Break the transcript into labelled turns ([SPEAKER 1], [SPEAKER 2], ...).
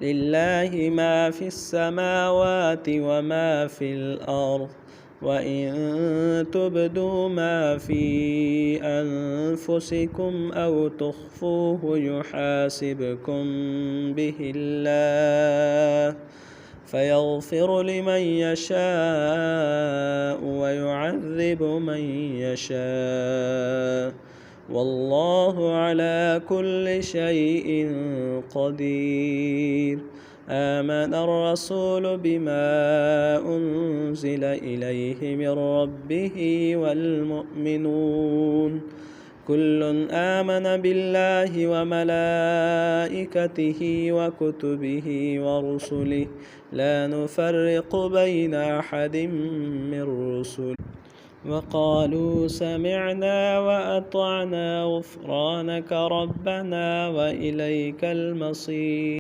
[SPEAKER 1] لله ما في السماوات وما في الأرض وإن تبدوا ما في أنفسكم أو تخفوه يحاسبكم به الله فيغفر لمن يشاء ويعذب من يشاء والله على كل شيء قدير. آمن الرسول بما أنزل إليه من ربه والمؤمنون كل آمن بالله وملائكته وكتبه ورسله لا نفرق بين أحد من رسله وقالوا سمعنا وأطعنا غفرانك ربنا وإليك المصير.